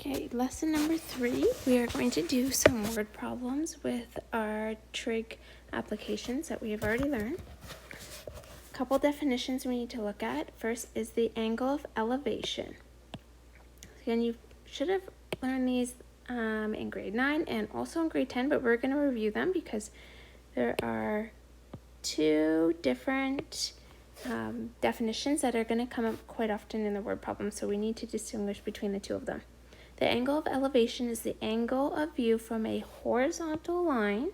Okay, lesson number 3, we are going to do some word problems with our trig applications that we have already learned. A couple definitions we need to look at. First is the angle of elevation. Again, you should have learned these in grade 9 and also in grade 10, but we're going to review them because there are two different definitions that are going to come up quite often in the word problem, so we need to distinguish between the two of them. The angle of elevation is the angle of view from a horizontal line,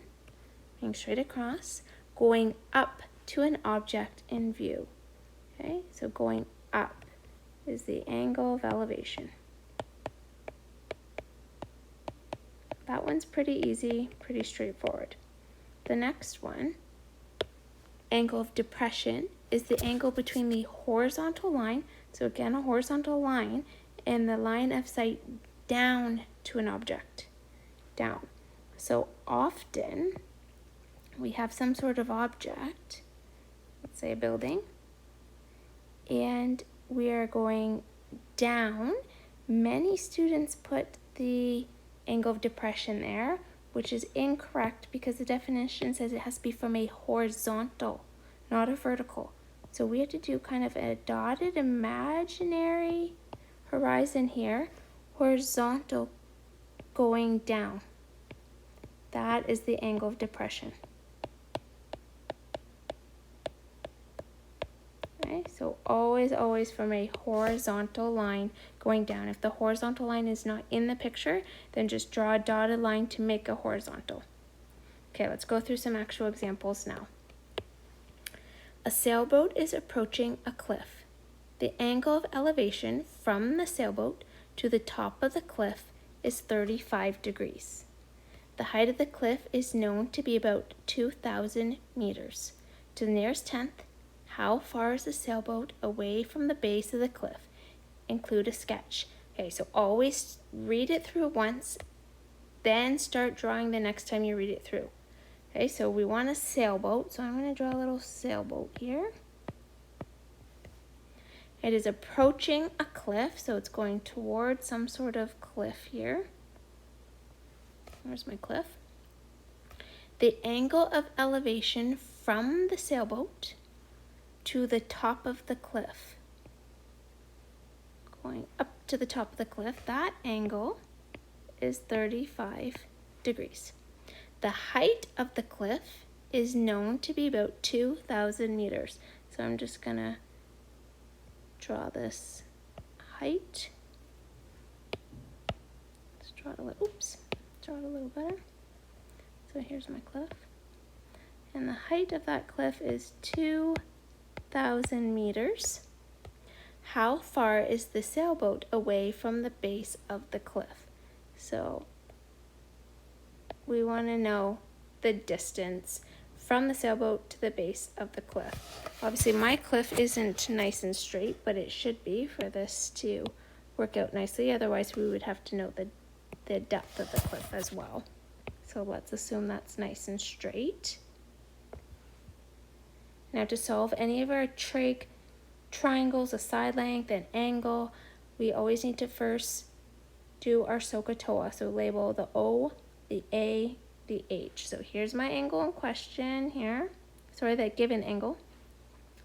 going straight across, going up to an object in view. Okay, so going up is the angle of elevation. That one's pretty easy, pretty straightforward. The next one, angle of depression, is the angle between the horizontal line, so again a horizontal line, and the line of sight down to an object, down. So often we have some sort of object, let's say a building, and we are going down. Many students put the angle of depression there, which is incorrect because the definition says it has to be from a horizontal, not a vertical. So we have to do kind of a dotted imaginary horizon here, horizontal going down. That is the angle of depression. Okay, so always from a horizontal line going down. If the horizontal line is not in the picture, then just draw a dotted line to make a horizontal. Okay, let's go through some actual examples now. A sailboat is approaching a cliff. The angle of elevation from the sailboat to the top of the cliff is 35 degrees. The height of the cliff is known to be about 2,000 meters. To the nearest tenth, how far is the sailboat away from the base of the cliff? Include a sketch. Okay, so always read it through once, then start drawing the next time you read it through. Okay, so we want a sailboat, so I'm going to draw a little sailboat here. It is approaching a cliff, so it's going toward some sort of cliff here. Where's my cliff? The angle of elevation from the sailboat to the top of the cliff. Going up to the top of the cliff, that angle is 35 degrees. The height of the cliff is known to be about 2,000 meters. So I'm just going to draw this height. Let's draw it a little, draw it a little better. So here's my cliff. And the height of that cliff is 2,000 meters. How far is the sailboat away from the base of the cliff? So we want to know the distance from the sailboat to the base of the cliff. Obviously my cliff isn't nice and straight, but it should be for this to work out nicely. Otherwise we would have to know the depth of the cliff as well. So let's assume that's nice and straight. Now to solve any of our trig triangles, a side length, an angle, we always need to first do our Sohcahtoa. So label the O, the A, the H. So here's my angle in question here. Sorry, that given angle.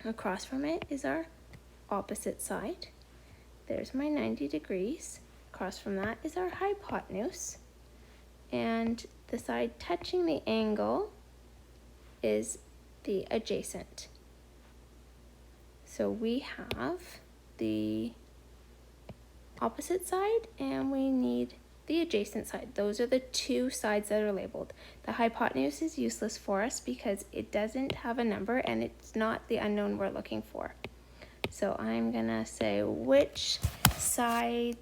Across from it is our opposite side. There's my 90 degrees. Across from that is our hypotenuse. And the side touching the angle is the adjacent. So we have the opposite side and we need the adjacent side. Those are the two sides that are labeled. The hypotenuse is useless for us because it doesn't have a number and it's not the unknown we're looking for. So I'm gonna say which side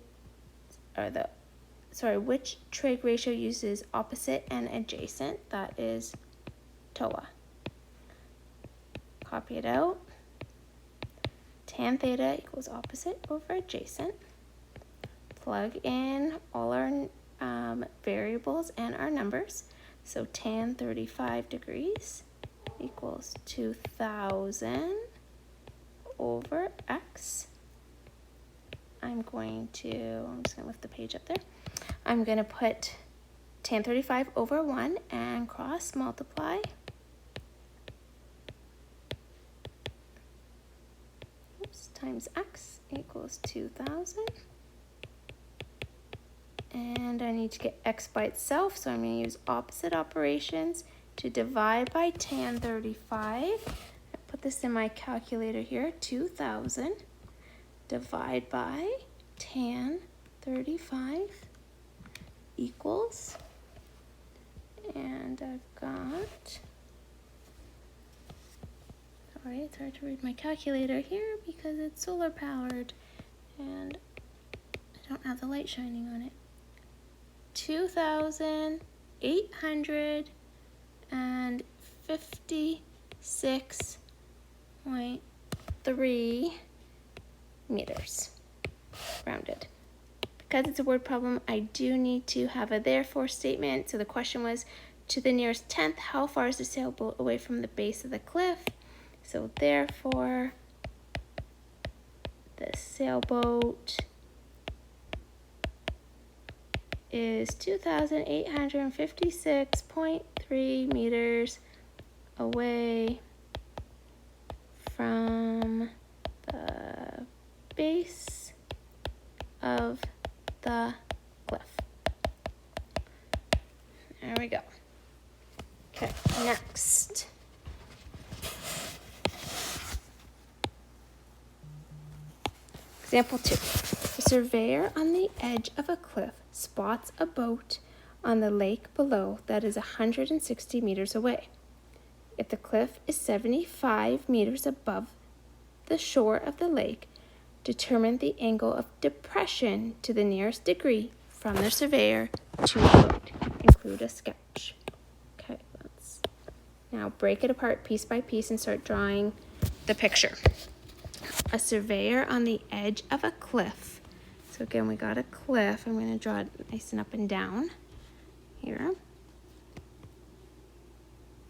or which trig ratio uses opposite and adjacent? That is TOA. Copy it out. Tan theta equals opposite over adjacent. Plug in all our variables and our numbers. So tan 35 degrees equals 2,000 over x. I'm just going to lift the page up there. I'm going to put tan 35 over 1 and cross multiply. Times x equals 2,000. And I need to get x by itself, so I'm going to use opposite operations to divide by tan 35. I put this in my calculator here, 2,000 divide by tan 35 equals, and I've got, sorry, it's hard to read my calculator here because it's solar powered and I don't have the light shining on it. 2,856.3 meters, rounded. Because it's a word problem, I do need to have a therefore statement. So the question was, to the nearest tenth, how far is the sailboat away from the base of the cliff? So therefore, the sailboat is 2,856.3 meters away from the base of the cliff. There we go. Okay, next. Example 2. A surveyor on the edge of a cliff spots a boat on the lake below that is 160 meters away. If the cliff is 75 meters above the shore of the lake, determine the angle of depression to the nearest degree from the surveyor to the boat. Include a sketch. Okay, let's now break it apart piece by piece and start drawing the picture. A surveyor on the edge of a cliff. So again, we got a cliff. I'm going to draw it nice and up and down here.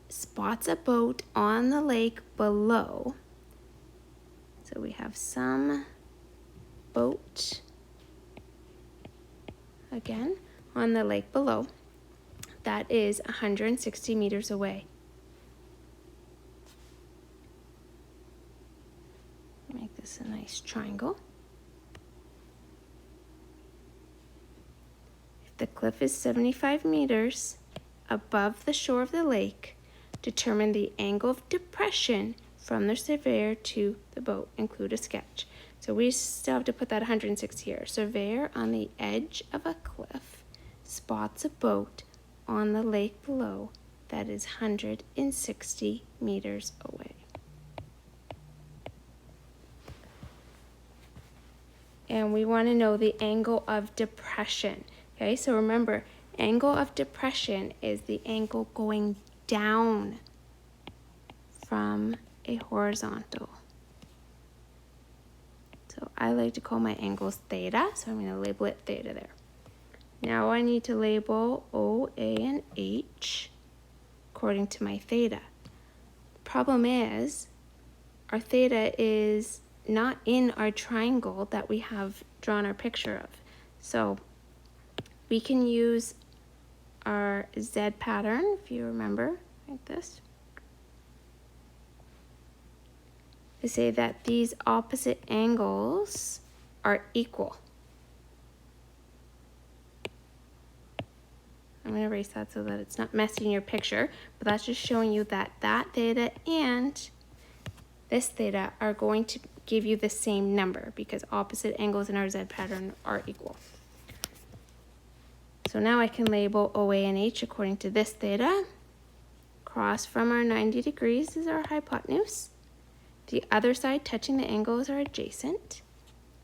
Spots a boat on the lake below. So we have some boat, again, on the lake below. That is 160 meters away. Make this a nice triangle. If the cliff is 75 meters above the shore of the lake, determine the angle of depression from the surveyor to the boat. Include a sketch. So we still have to put that 160 here. Surveyor on the edge of a cliff spots a boat on the lake below that is 160 meters away. And we want to know the angle of depression. Okay, so remember, angle of depression is the angle going down from a horizontal. So I like to call my angles theta, so I'm going to label it theta there. Now I need to label O, A, and H according to my theta. The problem is, our theta is not in our triangle that we have drawn our picture of. So we can use our Z pattern, if you remember, like this, to say that these opposite angles are equal. I'm going to erase that so that it's not messing your picture, but that's just showing you that that theta and this theta are going to give you the same number because opposite angles in our Z pattern are equal. So now I can label OA and H according to this theta. Across from our 90 degrees is our hypotenuse. The other side touching the angle is our adjacent.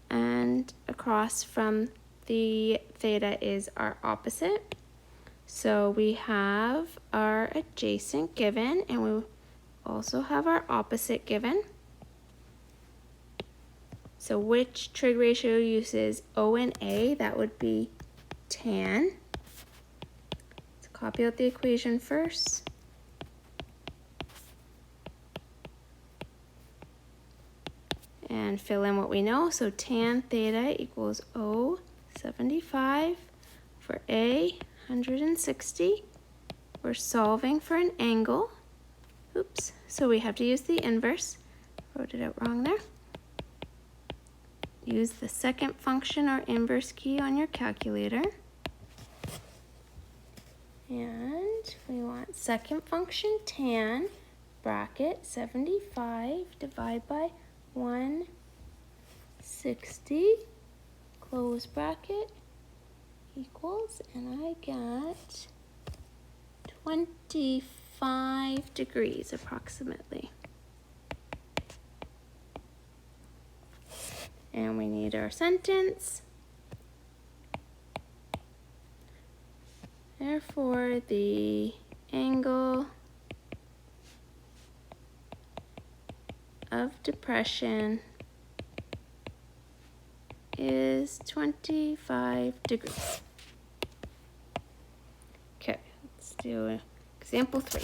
And across from the theta is our opposite. So we have our adjacent given, and we also have our opposite given. So which trig ratio uses O and A? That would be tan. Let's copy out the equation first. and fill in what we know. So tan theta equals O 75 for A 160. We're solving for an angle. Oops, so we have to use the inverse. Wrote it out wrong there. Use the second function or inverse key on your calculator. And we want second function tan, bracket 75, divide by 160, close bracket, equals, and I got 25 degrees approximately. And we need our sentence. Therefore, the angle of depression is 25 degrees. Okay, let's do example 3.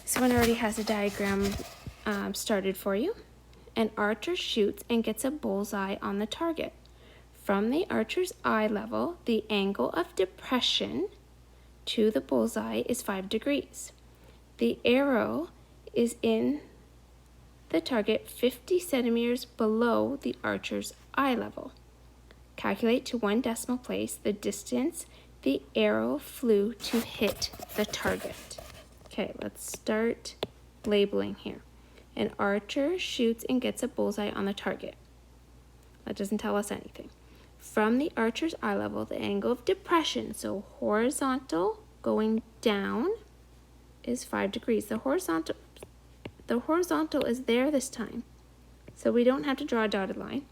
This one already has a diagram started for you. An archer shoots and gets a bullseye on the target. From the archer's eye level, the angle of depression to the bullseye is 5 degrees. The arrow is in the target 50 centimeters below the archer's eye level. Calculate to 1 decimal place the distance the arrow flew to hit the target. Okay, let's start labeling here. An archer shoots and gets a bullseye on the target. That doesn't tell us anything. From the archer's eye level, the angle of depression, so horizontal going down, is 5 degrees. The horizontal is there this time, so we don't have to draw a dotted line.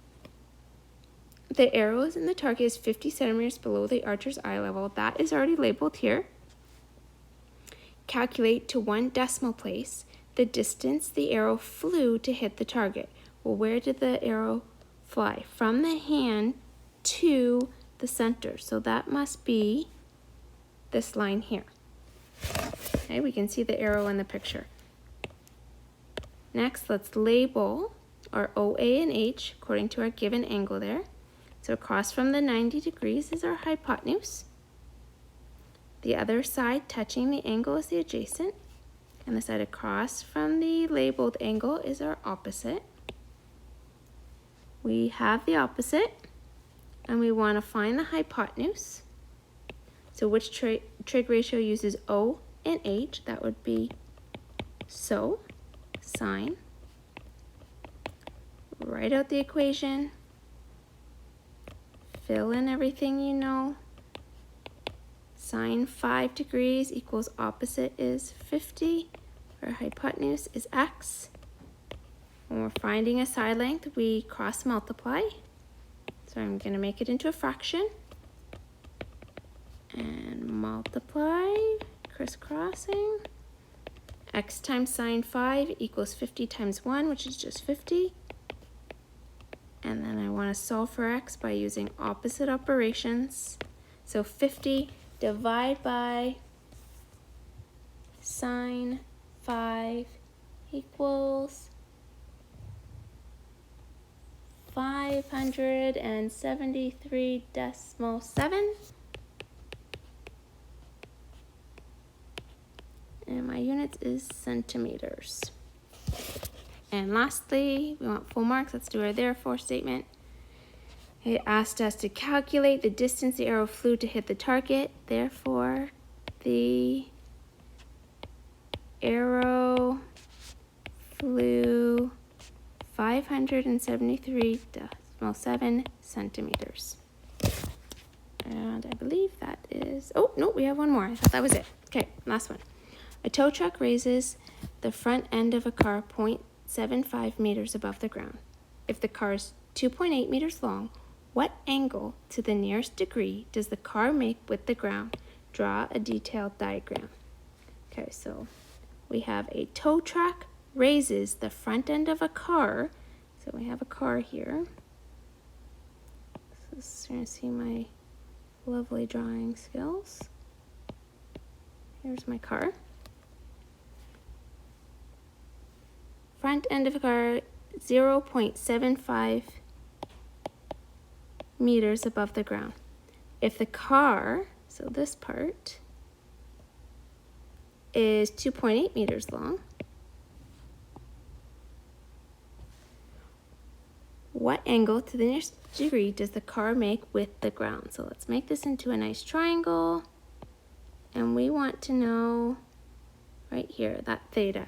The arrow is in the target is 50 centimeters below the archer's eye level. That is already labeled here. Calculate to 1 decimal place the distance the arrow flew to hit the target. Well, where did the arrow fly? From the hand to the center. So that must be this line here. Okay, we can see the arrow in the picture. Next, let's label our OA and H according to our given angle there. So across from the 90 degrees is our hypotenuse. The other side touching the angle is the adjacent. And the side across from the labeled angle is our opposite. We have the opposite, and we want to find the hypotenuse. So which trig ratio uses O and H? That would be so, sine. Write out the equation. Fill in everything you know. Sine 5 degrees equals opposite is 50. Our hypotenuse is x. When we're finding a side length, we cross multiply. So I'm going to make it into a fraction. And multiply, crisscrossing. X times sine 5 equals 50 times 1, which is just 50. And then I want to solve for x by using opposite operations. So 50 divide by sine 5 equals 573.7. And my units is centimeters. And lastly, we want full marks. Let's do our therefore statement. It asked us to calculate the distance the arrow flew to hit the target. Therefore, the arrow flew 573.7 centimeters. And I believe that is, oh, no, we have one more. I thought that was it. Okay, last one. A tow truck raises the front end of a car 0.75 meters above the ground. If the car is 2.8 meters long, what angle to the nearest degree does the car make with the ground? Draw a detailed diagram. Okay, so we have a tow truck raises the front end of a car. So we have a car here. So you're going to see my lovely drawing skills. Here's my car. Front end of a car 0.75 meters above the ground. If the car, so this part, is 2.8 meters long, what angle to the nearest degree does the car make with the ground? So let's make this into a nice triangle. And we want to know right here, that theta,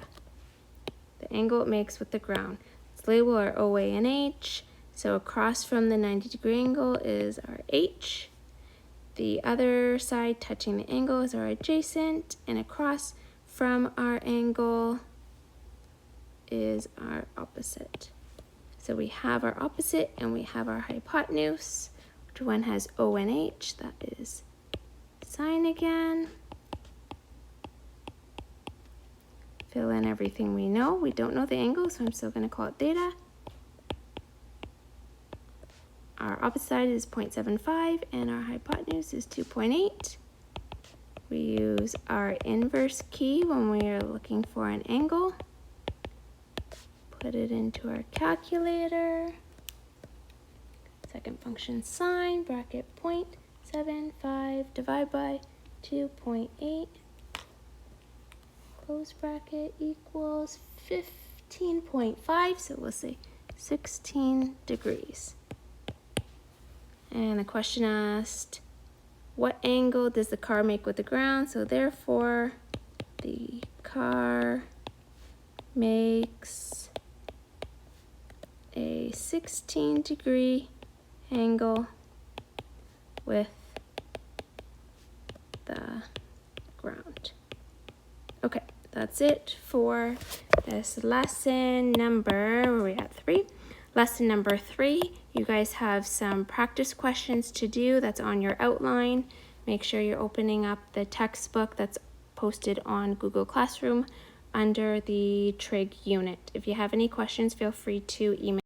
the angle it makes with the ground. Let's label our OA and H. So across from the 90-degree angle is our H. The other side touching the angle is our adjacent, and across from our angle is our opposite. So we have our opposite and we have our hypotenuse. Which one has O and H? That is sine again. Fill in everything we know. We don't know the angle, so I'm still going to call it theta. Our opposite side is 0.75 and our hypotenuse is 2.8. We use our inverse key when we are looking for an angle. Put it into our calculator. Second function sine, bracket 0.75, divide by 2.8. Close bracket equals 15.5, so we'll say 16 degrees. And the question asked, what angle does the car make with the ground? So therefore, the car makes a 16-degree angle with the ground. Okay, that's it for this lesson number, where are we at, 3? Lesson number 3, you guys have some practice questions to do. That's on your outline. Make sure you're opening up the textbook that's posted on Google Classroom under the Trig unit. If you have any questions, feel free to email